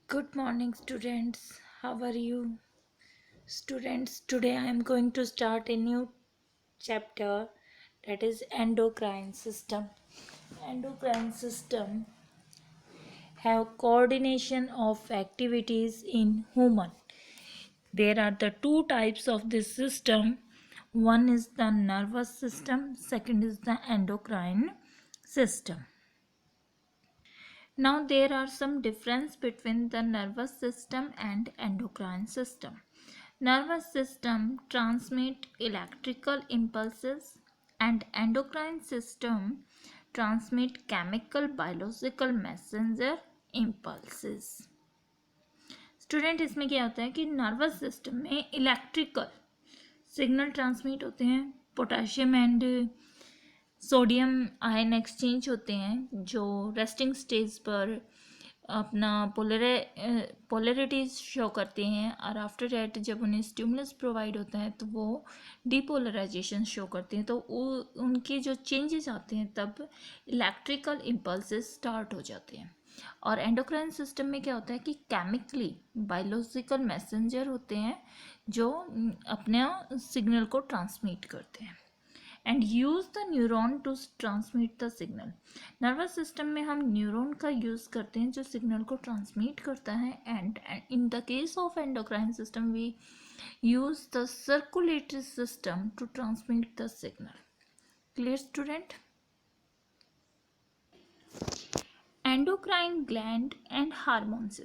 Good morning, students. How are you? Students, today I am going to start a new chapter, that is endocrine system. Endocrine system have coordination of activities in human. There are the two types of this system. One is the nervous system, second is the endocrine system. Now there are some difference between the nervous system and endocrine system. Nervous system transmit electrical impulses and endocrine system transmit chemical biological messenger impulses. Student इसमें क्या होता है कि nervous system में electrical signal transmit होते हैं, potassium and sodium ion exchange होते हैं जो रेस्टिंग स्टेज पर अपना पोलरिटीज शो करते हैं और आफ्टर डैट जब उन्हें स्टिमुलस प्रोवाइड होता है तो वो डीपोलराइजेशन शो करते हैं, तो उनके जो चेंजेस आते हैं तब इलेक्ट्रिकल इम्पल्सेस स्टार्ट हो जाते हैं. और एंडोक्राइन सिस्टम में क्या होता है कि केमिकली बायोलॉजिकल मैसेंजर होते हैं जो अपने सिग्नल को ट्रांसमिट करते हैं and use the neuron to transmit the signal. Nervous system में हम न्यूरॉन का यूज़ करते हैं जो सिग्नल को ट्रांसमिट करता है, and in the case of endocrine system we use the circulatory system to transmit the signal. Clear student? Endocrine gland and hormones.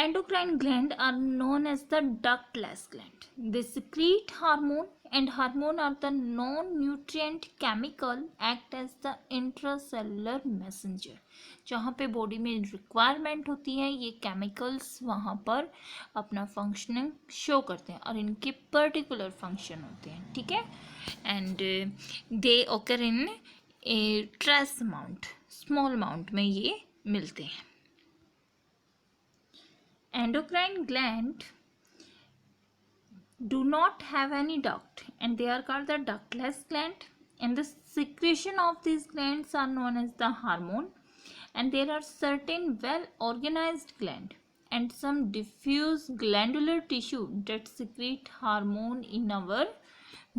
Endocrine gland are known as the ductless gland. They secrete hormone and hormone are the non-nutrient chemical act as the intracellular messenger. जहाँ पे body में requirement होती है ये chemicals वहाँ पर अपना functioning show करते हैं और इनके पर्टिकुलर फंक्शन होते हैं, ठीक है. एंड दे ओकर इन ए ट्रेस अमाउंट, स्मॉल अमाउंट में ये मिलते हैं. Endocrine gland do not have any duct and they are called the ductless gland, and the secretion of these glands are known as the hormone, and there are certain well organized gland and some diffuse glandular tissue that secrete hormone in our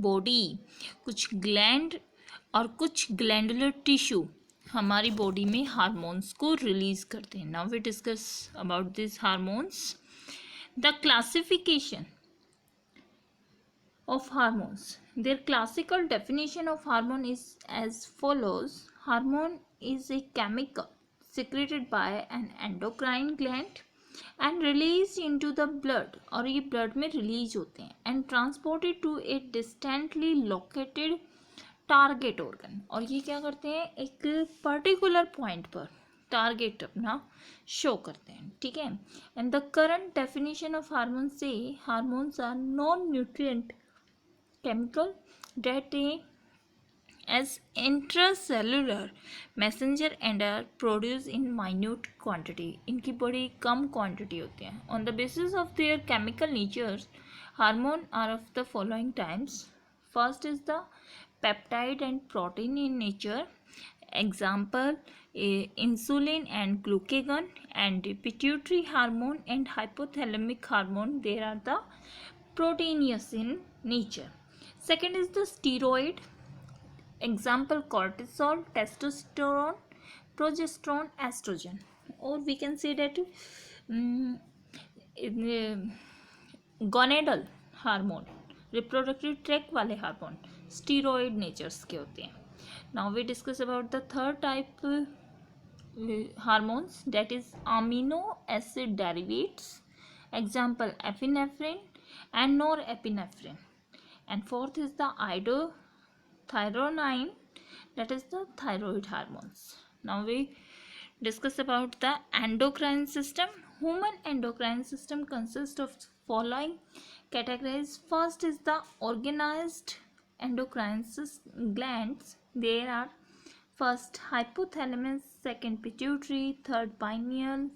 body. कुछ gland और कुछ glandular tissue हमारी body में hormones को release करते हैं. Now we discuss about this hormones. The classification of hormones. Their classical definition of hormone is as follows. Hormone is a chemical secreted by an endocrine gland and released into the blood, और ये blood में release होते हैं and transported to a distantly located target organ, और ये क्या करते हैं एक पर्टिकुलर पॉइंट पर टारगेट अपना शो करते हैं, ठीक है. And the current definition of hormones से hormones are non nutrient chemical that as intracellular messenger and are produced in minute quantity. इनकी बड़ी कम क्वांटिटी होती है. On the basis of their chemical natures, hormone are of the following types. First is the peptide and protein in nature. Example, insulin and glucagon, and pituitary hormone and hypothalamic hormone. They are the proteinous in nature. Second is the steroid. Example, cortisol, testosterone, progesterone, estrogen. Or we can say that gonadal hormone, reproductive tract वाले hormone steroid natures के होते हैं. Now we discuss about the third type hormones, that is amino acid derivatives. Example, epinephrine and norepinephrine. And fourth is the iodothyronine, that is the thyroid hormones. Now we discuss about the endocrine system. Human endocrine system consists of following categories. First is the organized endocrine glands. There are first hypothalamus, second pituitary, third pineal,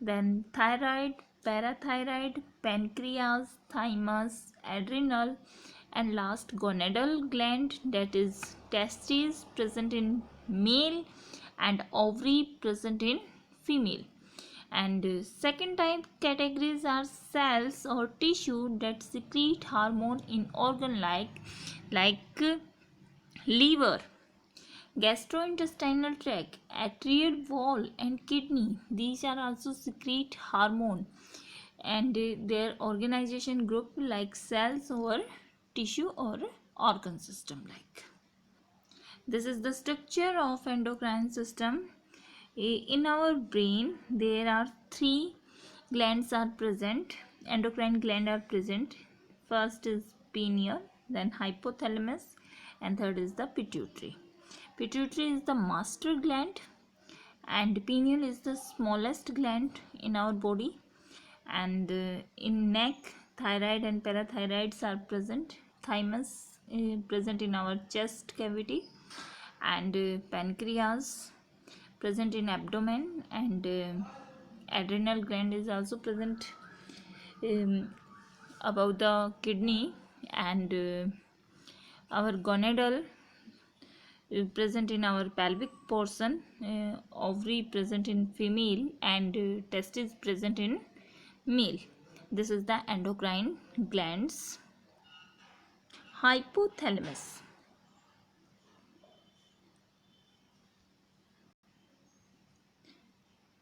then thyroid, parathyroid, pancreas, thymus, adrenal, and last gonadal gland, that is testes present in male and ovary present in female. And second type categories are cells or tissue that secrete hormone in organ like liver, gastrointestinal tract, arterial wall, and kidney. These are also secrete hormone, and their organization group like cells or tissue or organ system like. This is the structure of endocrine system. In our brain there are three glands are present, endocrine gland are present. First is pineal, then hypothalamus, and third is the pituitary. Pituitary is the master gland, and pineal is the smallest gland in our body. And in neck, thyroid and parathyroids are present. Thymus present in our chest cavity, and pancreas present in abdomen, and adrenal gland is also present above the kidney, and our gonadal present in our pelvic portion, ovary present in female, and testes present in male. This is the endocrine glands. Hypothalamus.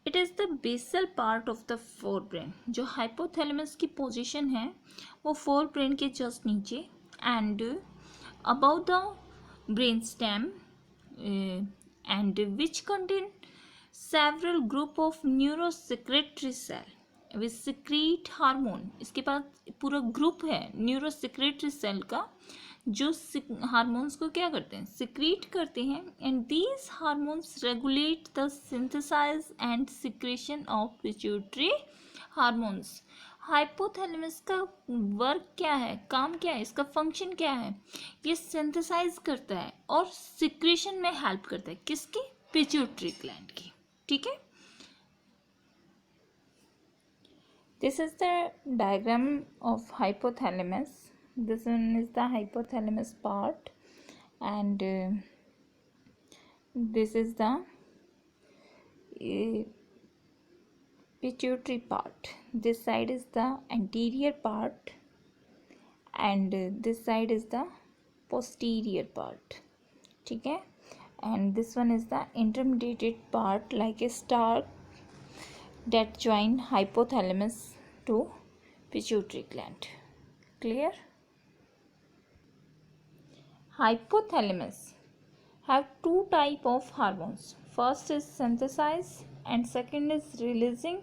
It is the basal part of the forebrain. जो hypothalamus की position है वो forebrain के just नीचे, and about the brain stem, and which contain several group of neurosecretory cell which secrete hormone. इसके पास पूरा group है न्यूरोसेक्रेटरी सेल का जो हार्मोन्स को क्या करते हैं, सिक्रीट करते हैं. And these hormones regulate the synthesize and secretion of pituitary hormones. Hypothalamus का वर्क क्या है, काम क्या है, इसका फंक्शन क्या है, ये सिंथेसाइज करता है और सिक्रेशन में हेल्प करता है. किसकी, पिट्यूटरी ग्लैंड की. ठीक है. This is the diagram of hypothalamus. This one is the hypothalamus part, and this is the pituitary part. This side is the anterior part, and this side is the posterior part. ठीक है. And this one is the intermediate part, like a star that join hypothalamus to pituitary gland. Clear? Hypothalamus have two type of hormones. First is synthesize and second is releasing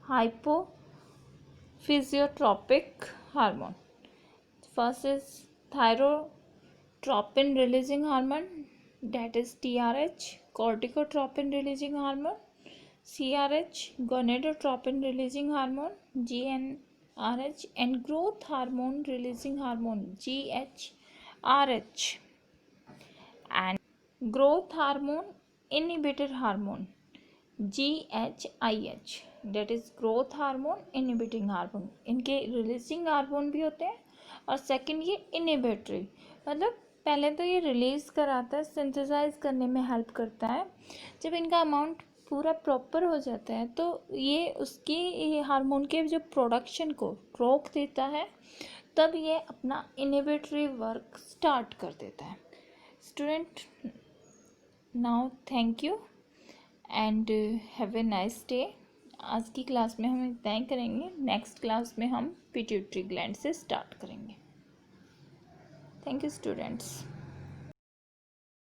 hypophysiotropic hormone. First is thyrotropin releasing hormone, that is TRH, corticotropin releasing hormone CRH, gonadotropin releasing hormone GnRH, and growth hormone releasing hormone GHRH, and growth hormone inhibitor hormone GHIH, that is growth hormone inhibiting hormone. इनके releasing hormone भी होते हैं और second ये inhibitory, मतलब पहले तो ये रिलीज कराता है, सिंथेसाइज करने में हेल्प करता है. जब इनका अमाउंट पूरा प्रॉपर हो जाता है तो ये उसकी हार्मोन के जो प्रोडक्शन को रोक देता है, तब ये अपना इनहिबिटरी वर्क स्टार्ट कर देता है. Student, now thank you and have a nice day. आज की क्लास में हम इतना ही करेंगे. नेक्स्ट क्लास में हम पिट्यूटरी ग्लैंड से स्टार्ट करेंगे. Thank you students.